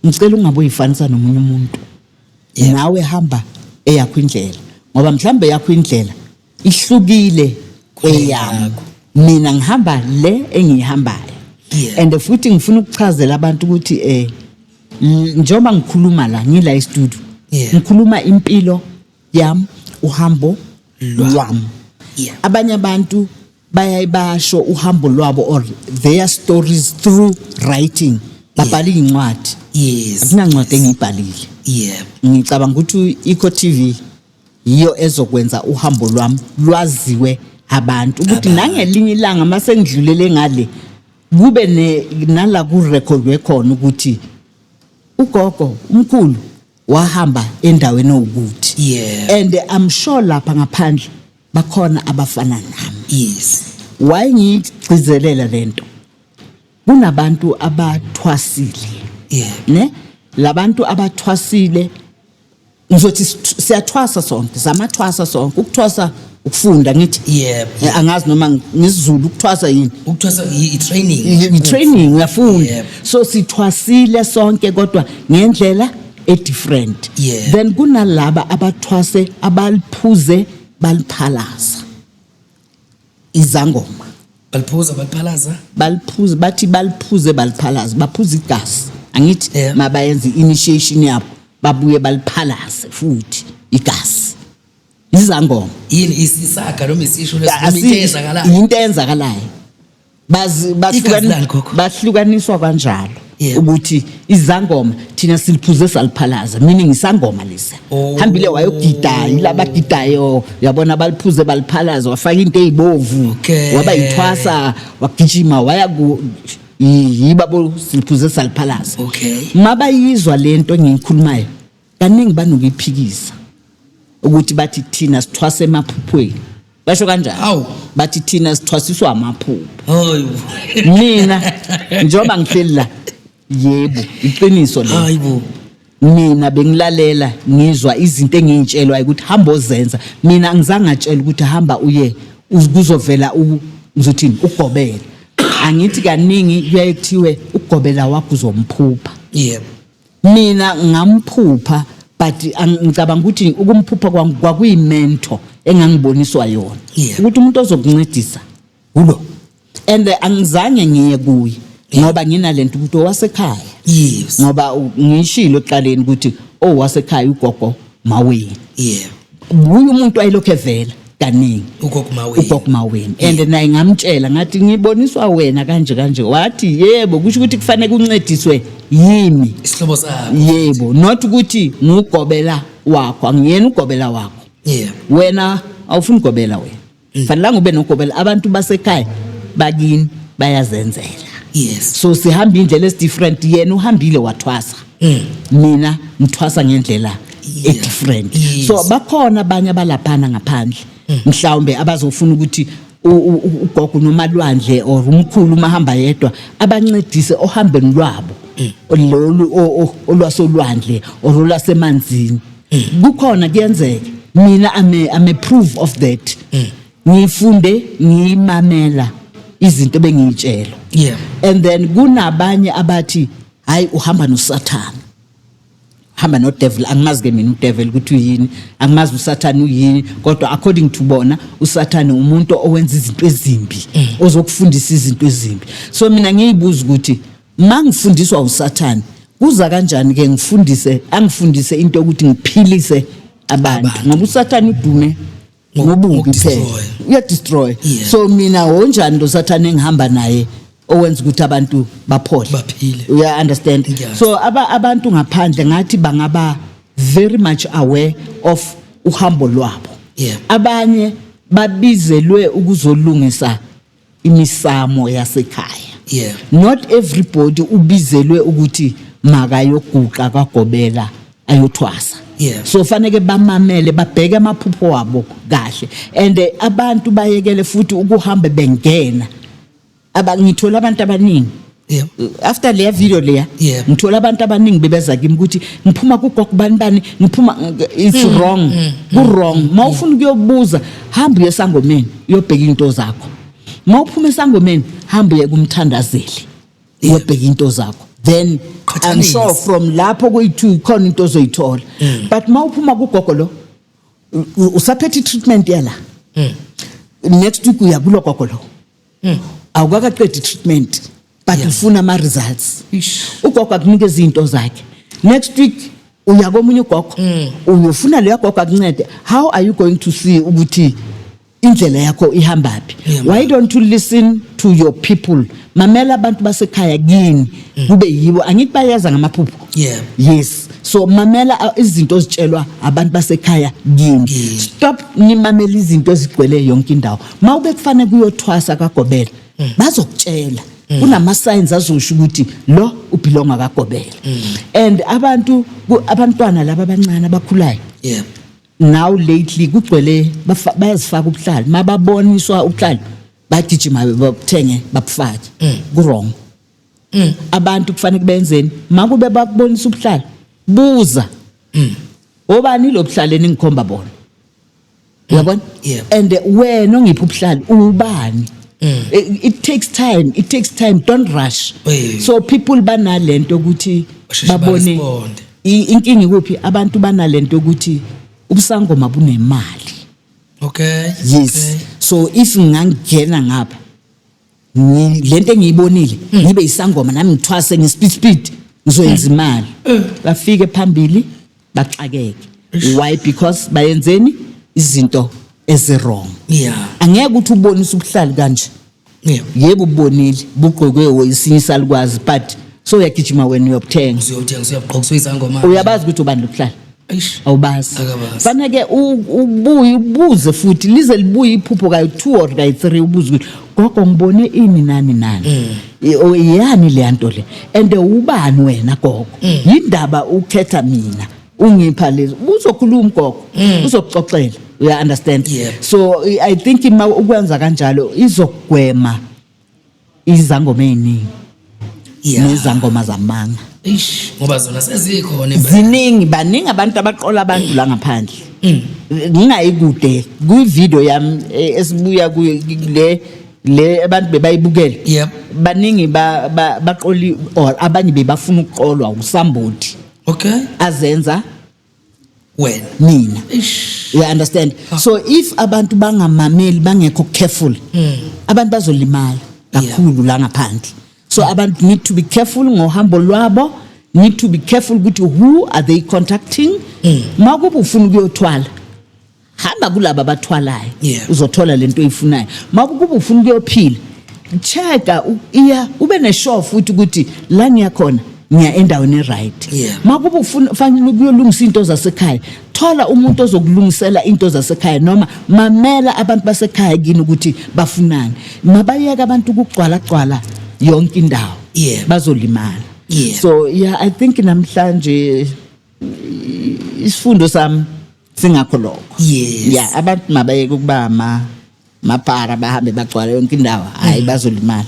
Speaker 1: Ngicela ungabe uyifanisa nomunye umuntu. Nawe hamba eyakho indlela ngoba mhlambe yakho indlela ihlukile kweyami. Mina ngihamba le engiyihambayo. And futhi ngifuna ukuchazela abantu ukuthi njengoba ngikhuluma la ngila e-studio ngikhuluma impilo yami uhambo lwami. Abanye abantu bayayibasho uhambo lwabo or their stories through writing babhala incwadi.
Speaker 2: Yes.
Speaker 1: Akunancwadi engiyibhalile.
Speaker 2: Yeah.
Speaker 1: Ngicabanga ukuthi Eco TV yiyo ezokwenza uhambo lwami lwaziwe abantu ukuthi nangelinye ilanga mase ngidlulele ngale kube nala ku record khona ukuthi ugogo umkhulu wahamba endaweni ukuthi.
Speaker 2: Yeah.
Speaker 1: And I'm sure lapha ngaphandle bakhona abafana nami.
Speaker 2: Yes.
Speaker 1: Why ngigcizelela lento? Kunabantu abathwasile.
Speaker 2: Yeah.
Speaker 1: Ne? Labantu abathwasile ngizothi siyathwasa sonke, samathwasa sonke. Ukuthwasa ukufunda ngithi.
Speaker 2: Yeah.
Speaker 1: Angazi noma ngisizulu ukuthwasa yini?
Speaker 2: Ukuthwasa i-training.
Speaker 1: I-training uyafunda.
Speaker 2: Yeah.
Speaker 1: So sithwasile sonke kodwa ngendlela different.
Speaker 2: Yeah.
Speaker 1: Then kunalaba abathwase abaliphuze baliphalaza. Izangoma. Baliphuze bathi baliphuze baliphalaza baphuza igasi. Angithi mabayenza initiation yabo babuye baliphalaze futhi igasi. Izangoma.
Speaker 2: Yini isisaka noma isisho lesizakalayo.
Speaker 1: Into eyenzakalayo. Bahlukaniswa kanjalo ukuthi izangoma thina siliphuze saliphalaza meaning isangoma lesa. Hambile wayogida ilaba gidayo yabona baliphuze baliphalaza wafaka into ezibovu waba yithwasa wagijima waya ku yibabo siliphuze saliphalaza. Mabayizwa lento engiyikhulumayo kaningi banokuyiphikisa ukuthi bathi thina sithwase emaphuphweni. Basho kanjani? Bathi thina sithwasiswa amaphupho. Mina njengoba ngihleli la yebo iqiniso lo.
Speaker 2: Hayibo.
Speaker 1: Mina bengilalela ngizwa izinto engiyitshelwa ukuthi hamba ozenza. Mina ngizange ngatshela ukuthi hamba uye kuzovela ngizothini ugobela. Angithi kaningi kuyayithiwe ugobela wakho uzomphupha.
Speaker 2: Yebo.
Speaker 1: Mina ngamphupha but ngicabanga ukuthi ukumphupha kwakuyimento engangiboniswa yona ukuthi umuntu ozokuncedisa ulo and angizange ngiye kuye ngoba nginalento ukuthi owasekhaya.
Speaker 2: Yes.
Speaker 1: Ngoba ngishilo eqaleni ukuthi wasekhaya ugogo Maweni.
Speaker 2: Yeah.
Speaker 1: Uyu umuntu ayilokho evela kaningi ugogo Maweni and naye ngamtshela ngathi ngiboniswa wena kanje wathi yebo kusho ukuthi kufanele kuncediswe yimi
Speaker 2: isihlobo sakho.
Speaker 1: Yebo not ukuthi ngugobela wakho angiyena ugobela wakho.
Speaker 2: Yeah.
Speaker 1: Wena awufuni ugobela wena. Fanele ube nogobela abantu basekhaya bakini bayazenzela.
Speaker 2: Yes.
Speaker 1: So sihamba indlela different yena uhambile wathwasa. Mina ngithwasa ngendlela different. So bakhona abanye abalaphana ngaphandle mhlawumbe abazofuna ukuthi ugogo nomalwandle or umkhulu mahamba yedwa abancedise ohambeni lwabo lolu olwasolwandle or olwasemanzini. Kukhona kuyenzeka. Mina I'm a proof of that. Ngifunde ngimamela izinto bengiyitshela.
Speaker 2: Yeah.
Speaker 1: And then kunabanye abathi hayi uhamba noSathane. Hamba no devil angimazi ke mina udevil ukuthi uyini angimazi uSathane uyini kodwa according to bona uSathane umuntu owenza izinto ezimbi ozokufundisa izinto ezimbi. So mina ngiyibuza ukuthi mangifundiswa uSathane kuza kanjani ke angifundise into ukuthi ngiphilise abantu ngoba usathane udume ngobubi phela uyadestroy so mina onjani lo sathane engihamba naye owenza ukuthi abantu baphole
Speaker 2: baphile
Speaker 1: uya understand so abantu ngaphandle ngathi bangaba very much aware of uhambo lwabo abanye babizelwe ukuzolungisa imisamo yasekhaya not everybody ubizelwe ukuthi makayoguqa kaGobela ayothwasa so fanele bamamele babheke amaphupho wabo kahle and abantu bayekele futhi ukuhamba bengena ngithola abantu abaningi after le video leya ngithola abantu abaningi bebeza kimi ukuthi ngiphuma kugogo bani ngiphuma it's wrong wrong mawufuna ukuyobuza hamba yesangomeni uyobheka into zakho mawuphuma esangomeni hamba uye kumthandazeli uyobheka into zakho then I'm sure from lapho kuyi2 khona into ozoyithola but mawuphuma kugogo lo usaphethe treatment yala next week uya kulo gogo lo awukaqedi treatment but ufuna ama results ugogo akunikeza izinto zakhe next week uya komunye ugogo uyofuna leyo gogo akuncede how are you going to see ukuthi indlela yakho ihambapi why don't you listen to your people mamela abantu basekhaya kini kube yibo angithi bayaza ngamaphupho yes so mamela izinto ozitshelwa abantu basekhaya kini stop nimamela izinto ezigcwele yonke indawo mawube kufanele kuyothwasa kaGobela bazokutshela kunama signs azosho ukuthi lo ubelonga kaGobela and abantwana laba abancane abakhulayo now lately kugcwele bayazifaka ubuhlali mababoniswa ubuhlali bagijima babuthenge babufake wrong abantu kufanele benzeni makube bakubonisa ubuhlali buza obani lo buhlali ningikhomba bona uyabona and wena ongiphi ubuhlali ubani it takes time don't rush so people banalento ukuthi babone inkingi ikuphi abantu banalento ukuthi ubusangoma bunemali yes so if ngangena ngapha lento engiyibonile ngibe isangoma nami ngithwase ngespeed ngizoyenza imali bafike phambili baxakeke why because bayenzeni izinto ezirong angeke ukuthi ubonise ubuhlali kanje yebo ubonile bugqokwe isinye salikwazi but so uyagijima wena uyobuthenga
Speaker 2: uyabugqokisa izangoma
Speaker 1: uyabazi ukuthi ubani lobuhlali awubazi fanele ubuze futhi lize libuye iphupho kayi 2 or kayi 3 ubuze ukuthi gogo ngibone ini nani yani le nto le and ubani wena gogo yindaba ukhetha mina ungipha lezi uzokhuluma gogo uzokuxoxela you understand so I think ukwenza kanjalo izogwema izangoma eziningi nezangoma zamanga
Speaker 2: ngoba zona sezikhona
Speaker 1: baningi abantu abaqola abantu la ngaphandle ngingayikude ku video yami esibuya le abantu bebayibukela baningi baqoli or abanye bebafuna ukuqolwa usambodi azenza wena mina you understand so if abantu bangamameli bangekho careful abantu bazolimala kakhulu la ngaphandle so abantu need to be careful ngohambo lwabo need to be careful ukuthi who are they contacting makuba ufuna ukuyothwala hamba kulabo abathwalayo uzothola lento oyifunayo makuba ufuna ukuyophila checka ube nesure futhi ukuthi la ngiyakhona ngiya endaweni right makuba ufanele ukuyolungisa into zasekhaya thola umuntu ozokulungisela into zasekhaya noma mamela abantu basekhaya kini ukuthi bafunani mabayeka abantu ukugcwala yonke indawo bazolimala so I think namhlanje isifundo sami singakho lokho abantu mabayeke ukuba mapara bahambe bagcwala yonke indawo hayi bazolimala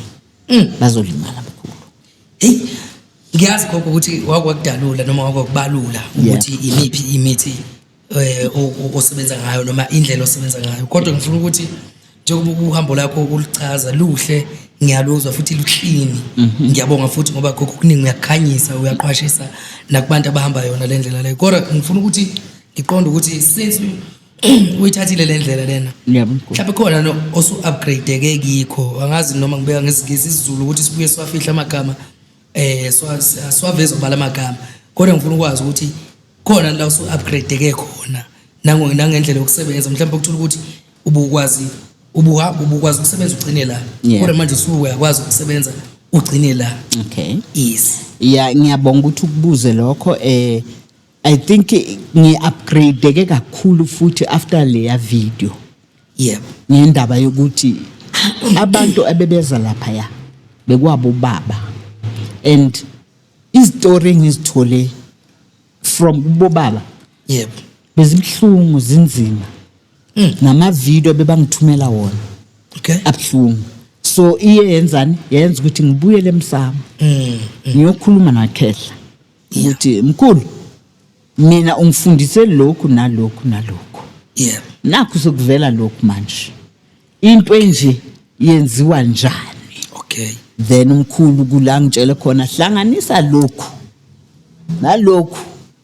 Speaker 1: kakhulu
Speaker 2: ngiyazi gogo ukuthi wakwakudalula noma wakwakubalula ukuthi imiphi imithi osebenza ngayo noma indlela osebenza ngayo kodwa ngifuna ukuthi njengoba uhambo lakho ulichaza luhle ngiyaluzwa futhi luklini ngiyabonga futhi ngoba gogo kuningi uyakhanyisa uyaqwashisa nakubantu abahamba yona le ndlela le kodwa ngifuna ukuthi ngiqonde ukuthi since uyithathile le ndlela lena mhlawumbe khona no osu upgrade kikho angazi noma ngibeka ngesizulu ukuthi sibuye siwafihla amagama swaveza ubala amagama kodwa ngifuna ukwazi ukuthi khona la usu upgrade khona nangendlela yokusebenza mhlawumbe ukuthola ukuthi ubukwazi ukusebenza ugcine la kodwa manje usuyakwazi ukusebenza ugcine la.
Speaker 1: Okay.
Speaker 2: Yes.
Speaker 1: Yeah, ngiyabonga ukuthi ukubuze lokho. I think ngi-upgrade kakhulu futhi after leya video.
Speaker 2: Yeah.
Speaker 1: Ngendaba yokuthi abantu abebeza lapha ya bekwabo baba, and istory ngizithole from kubo baba.
Speaker 2: Yep.
Speaker 1: Bezibhlungu zinzima. Nama video bebangithumela wona.
Speaker 2: Okay.
Speaker 1: Abhlungu. So yenza ukuthi ngibuyele emsamo. Ngiyokhuluma naKhehla ukuthi mkhulu mina ungifundise lokhu nalokhu.
Speaker 2: Yeah.
Speaker 1: Nakho sokuvela lokhu manje. Into enje yenziwa njani?
Speaker 2: Okay.
Speaker 1: Then umkhulu kula ngitshela khona hlanganisa lokhu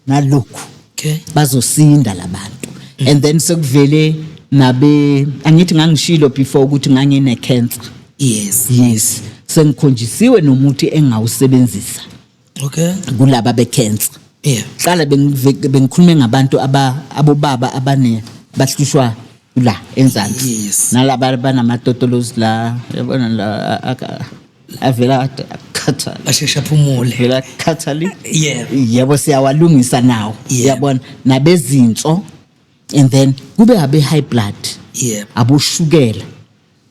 Speaker 1: nalokhu.
Speaker 2: Okay.
Speaker 1: Bazosinda labantu. And then sekuvele nabe angithi ngangishilo before ukuthi ngangine cancer. Yes. Sengikhonjisiwe nomuthi engawusebenzisa.
Speaker 2: Okay.
Speaker 1: Kulaba be-cancer.
Speaker 2: Yeah.
Speaker 1: Qala bengikhulume ngabantu abobaba abane bahlushwa la enzansi.
Speaker 2: Yes.
Speaker 1: Nalaba banamatotolozi la yabona la avela khathala.
Speaker 2: Ashesha phumule.
Speaker 1: Vela khathali.
Speaker 2: Yeah.
Speaker 1: Yebo siyawalungisa nawo. Yabona nabezinso, and then kube abe high blood.
Speaker 2: Yeah.
Speaker 1: Aboshukela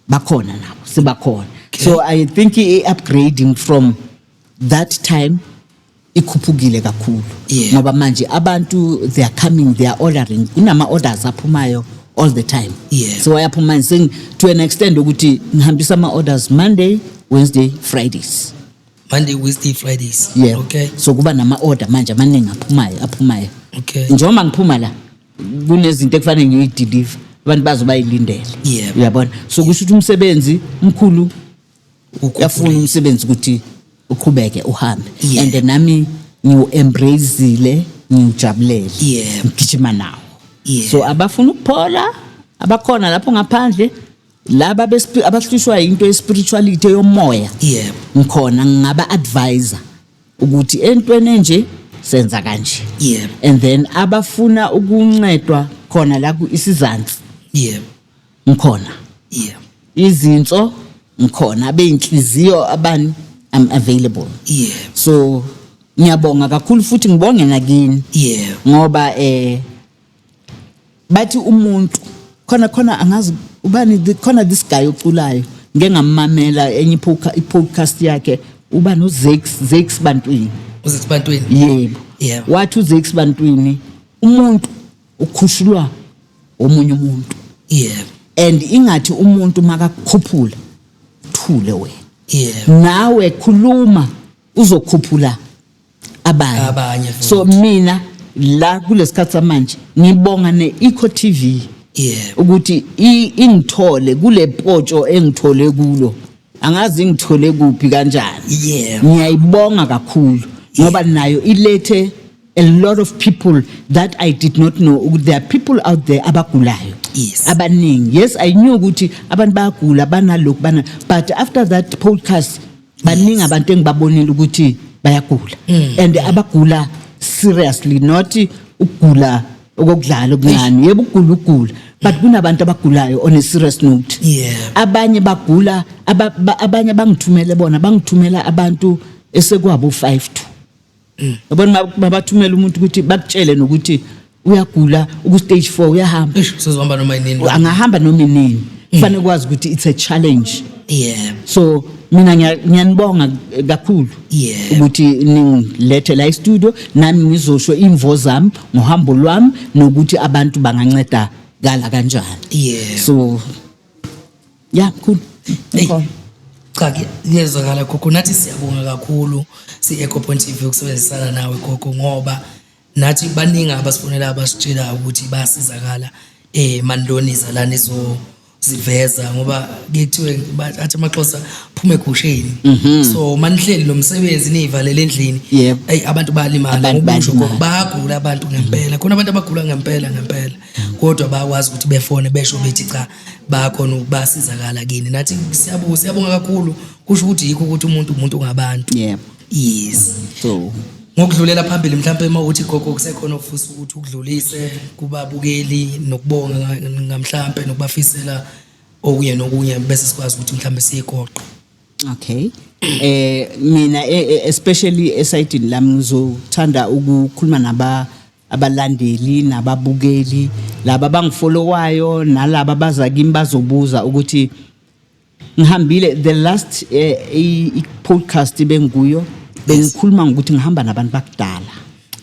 Speaker 1: bakhona nabo sebakhona. So I think upgrading from that time ikhuphukile kakhulu. Ngoba manje abantu they are coming, they are ordering. Kunama orders aphumayo all the time. So ayaphuma saying to an extent ukuthi ngihambisa ama orders Monday, Wednesday, Fridays. Yeah.
Speaker 2: Okay.
Speaker 1: So kuba nama order manje amaningi aphumayo.
Speaker 2: Okay.
Speaker 1: Njengoba ngiphuma la kunezinto ekufanele ngiyideliver abantu bazobayilindele. Uyabona? So kusho ukuthi umsebenzi umkhulu uyafuna umsebenzi ukuthi uqhubeke uhambe. And nami ngiu-embraceile ngijabulele. Ngigijima nawo. So abafuna ukuphola abakhona lapho ngaphandle laba abahlushwa into spirituality yomoya. Ngikhona ngingaba advisor ukuthi entweni enje senza kanje. And then abafuna ukuncedwa khona la ku isizansi. Ngikhona. Izinso ngikhona abeyinhliziyo abani I'm available. So ngiyabonga kakhulu futhi ngibonge nakini. Ngoba bathi umuntu khona angazi ubani khona this guy oculayo ngeke ngamamela enye podcast yakhe uba no Zakes Bantwini. Yebo. Wathi uZakes Bantwini umuntu ukhushulwa omunye umuntu. And ingathi umuntu makakukhuphula thule wena. Nawe khuluma uzokhuphula abanye. So mina la kulesikhathi samanje ngibonga neEco TV. Ukuthi ingithole kule potsho engithole kulo. Angazi ngithole kuphi kanjani. Ngiyayibonga kakhulu ngoba nayo ilethe a lot of people that I did not know. There are people out there abagulayo. Abaningi. Yes, I knew ukuthi abantu bayagula banalokhu but after that podcast baningi abantu engibabonile ukuthi bayagula. And abagula seriously, not ukugula okudlala okuncane. Yebo ukugula but kunabantu abagulayo on a serious note. Abanye bagula abanye bangithumele bangithumela abantu esekwabo 52. Yabona babathumela umuntu ukuthi bakutshele nokuthi uyagula uku stage 4 uyahamba.
Speaker 2: Uzohamba noma yini?
Speaker 1: Angahamba noma yini. Kufanele kwazi ukuthi it's a challenge. So mina ngiyanibonga kakhulu ukuthi ningilethe la studio nami ngizosho imvo zami ngohambo lwami nokuthi abantu banganceda gala kanjani. So yeah, cool.
Speaker 2: Cha ngiyezwakala gogo nathi siyabonga kakhulu Eco Point TV ukusebenzisana nawe gogo ngoba nathi baningi abasifonela abasitshela ukuthi basizakala mandoniza la nizoziveza ngoba kuthiwe athi amaXhosa phume egushenini. So manihleli nomsebenzi nivalele endlini abantu bayalimala ngokusho gogo bayagula abantu ngempela khona abantu abagula ngempela kodwa bayakwazi ukuthi befone besho bethi cha bakhona ukubasizakala kini nathi siyabonga kakhulu kusho ukuthi yikho ukuthi umuntu ngabantu.
Speaker 1: Yes. So
Speaker 2: ngokudlulela phambili mhlawumbe mawuthi gogo kusekhona ofisa ukuthi ukudlulise kubabukeli nokubonga ngamhlawumbe nokubafisela okunye nokunye bese sikwazi ukuthi mhlawumbe siyigoqo.
Speaker 1: Okay. Mina especially esayidini lami ngizothanda ukukhuluma abalandeli nababukeli laba bangifollowayo nalaba baza kimi bazobuza ukuthi ngihambile the last podcast benguyo bengikhuluma ngokuthi ngihamba nabantu bakudala.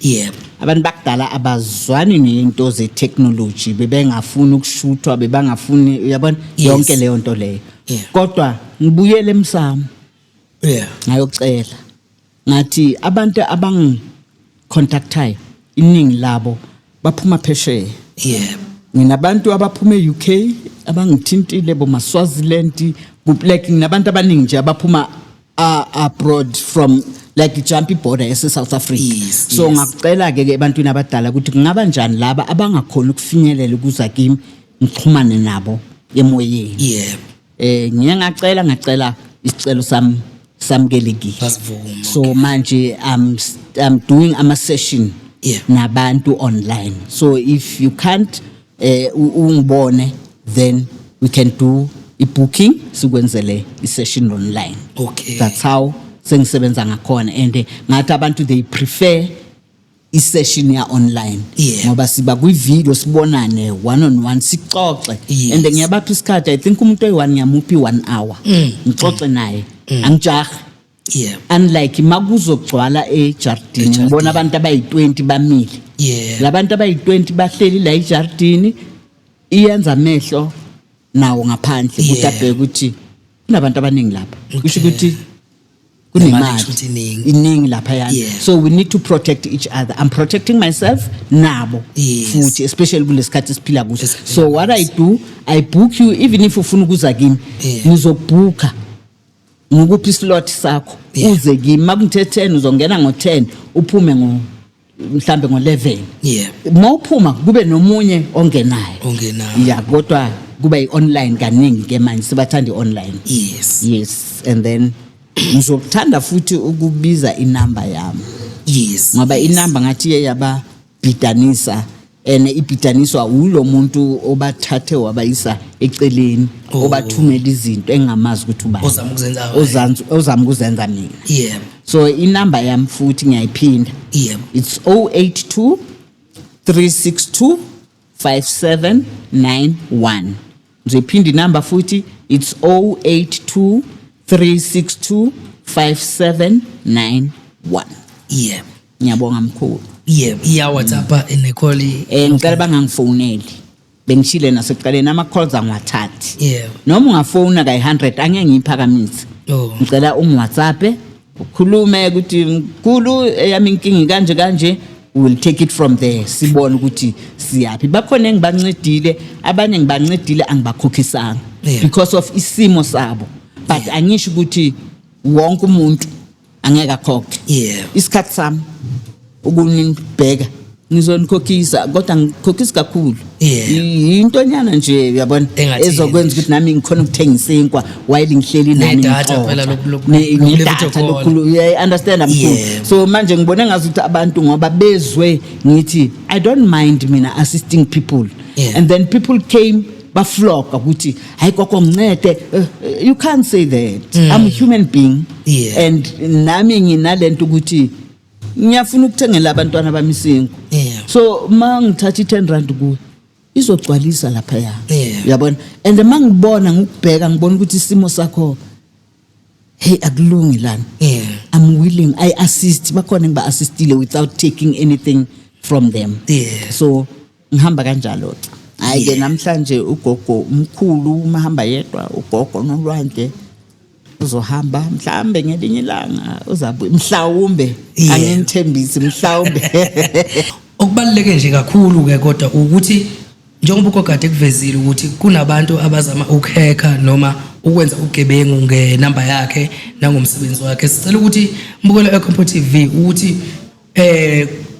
Speaker 2: Yebo.
Speaker 1: Abantu bakudala abazwani nento ze technology bebengafuni ukushuthwa bebangafuni uyabona yonke leyo nto leyo. Kodwa ngibuyele emsamo. Ngayocela ngathi abantu abangicontactayo iningi labo baphuma phesheya. Nginabantu abaphuma eUK abangithintile bomaSwaziland like nginabantu abaningi nje abaphuma abroad from like jumpy border eSouth Africa. So ngakucela ke ebantwini abadala ukuthi kungaba njani laba abangakhona ukufinyelela ukuza kimi ngixhumane nabo emoyeni. Ngiyangacela isicelo sami samkelekile. So manje I'm doing ama session nabantu online. So if you can't ungibone then we can do i-booking sikwenzele i-session online.
Speaker 2: Okay.
Speaker 1: That's how sengisebenza ngakhona and ngathi abantu they prefer i-session ya online. Ngoba siba kwi-video sibonane one on one sixoxe and ngiyabapha isikhathi I think umuntu oyi-1 ngiyamuphi 1 hour ngixoxe naye angijahi. Unlike makuzogcwala ejardini ngibona abantu abayi-20 bamile. Labantu abayi-20 bahleli la ejardini iyenza amehlo nawo ngaphandle ukuthi abheke ukuthi kunabantu abaningi lapha. Kusho ukuthi kunemali iningi lapha yani. So we need to protect each other. I'm protecting myself nabo futhi especially kulesikhathi siphila kuso. So what I do, I book you even if ufuna ukuza kimi ngizobooka ngikuphi islot sakho uze kimi makuthe 10 uzongena ngo10 uphume mhlambe ngo11. Mawuphuma kube nomunye ongenayo. Kodwa kuba i-online kaningi ke manje sibathanda i-online. Yes and then ngizokuthanda futhi ukubiza inamba yami. Ngoba inamba ngathi yababhidanisa ibhidaniswa ulo muntu obathathe wabayisa eceleni obathumela izinto engamazi ukuthi ubani ozama ukuzenza mina. So inamba yami futhi ngiyayiphinda. It's 082 362 5791. Ngizophinda inamba futhi it's 082 362 5791. Ngiyabonga mkhulu.
Speaker 2: Iya WhatsApp enekholi
Speaker 1: ngicela bangangifoneli bengishile nasekuqaleni ama calls angwathathi. Noma ungafona ka 100 angeke ngiphakamise. Ngicela WhatsApp ukhulume ukuthi mkhulu eyami inkingi kanje we'll take it from there sibone ukuthi siyapi. Bakhona engibancedile abanye ngibancedile angibakhokhisanga because of isimo sabo but angisho ukuthi wonke umuntu angeke akhokhe. Isikhathi sami ukunibheka ngizonikhokhisa kodwa ngikhokhisa kakhulu. Intonyana nje uyabona ezokwenza ukuthi nami ngikhona ukuthengisa inkwa while ngihleli nani
Speaker 2: data phela
Speaker 1: lokulu you understand mkhulu. So manje ngibone ngazuthi abantu ngoba bezwe ngithi I don't mind mina assisting people and then people came baflock ukuthi hayi gogo ngincede. You can't say that. I'm a human being and nami nginalento ukuthi ngiyafuna ukuthengela abantwana bami isinko. So mangithatha i10 kuwe izogcwalisa lapha ya. Uyabona and mangibona ngikubheka ngibona ukuthi isimo sakho hey akulungi lana. I'm willing I assist bakhona ngiba assistile without taking anything from them. So ngihamba kanjalo. Hayi ke namhlanje ugogo umkhulu umahamba yedwa ugogo nolwandle uzohamba mhlambe ngelinye ilanga uzabe mhlawumbe angithembisi mhlawumbe.
Speaker 2: Okubaluleke nje kakhulu ke kodwa ukuthi njengoba ukogade kuvezile ukuthi kunabantu abazama ukuhacka noma ukwenza ugebengu ngenamba yakhe nangomsebenzi wakhe. Sicela ukuthi mbukelo eCompo TV ukuthi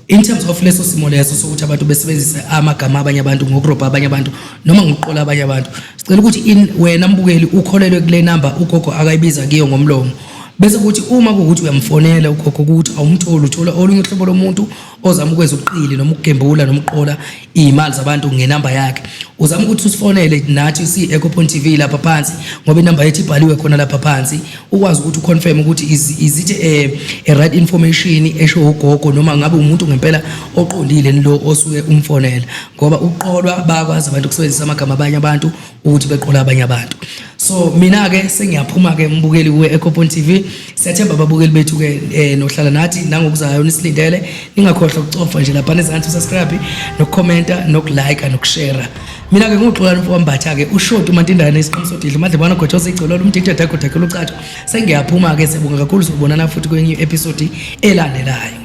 Speaker 2: in terms of leso simo leso sokuthi abantu besebenzisa amagama abanye abantu ngokurobha abanye abantu noma ngokuqola abanye abantu. Sicela ukuthi wena mbukeli ukholelwe kule number ugogo akayibiza kiyo ngomlomo bese kuthi uma kuukuthi uyamfonela ugogo ukuthi awumtholi uthola olunye uhlobo lomuntu ozama ukwenza uqili noma ukugembula noma uqola izimali zabantu ngenamba yakhe uzama ukuthi usifonele nathi si Ecopoint TV lapha phansi ngoba inamba yethu ibhaliwe khona lapha phansi ukwazi ukuthi uconfirm ukuthi is it a right information esho ugogo noma ngabe umuntu ngempela oqondile lo osuke umfonela ngoba uqolwa bakwazi abantu ukusebenzisa amagama abanye abantu ukuthi beqola abanye abantu. So mina ke sengiyaphuma ke mbukeli we-Ecopoint TV siyathemba ababukeli bethu ke nohlala nathi nangokuzayo nisilindele ningakhohlwa ukucofa nje lapha nezansi usubscribe nokukhomenta nokulike nokushare. Mina ke ngoxolana mfowambatha ke ushoti uMantindane isiqiniso didla madlebana gojoza igcolo umtitha dakho dakho lucatho sengiyaphuma ke sibonga kakhulu sibonana futhi kwenye episode elandelayo.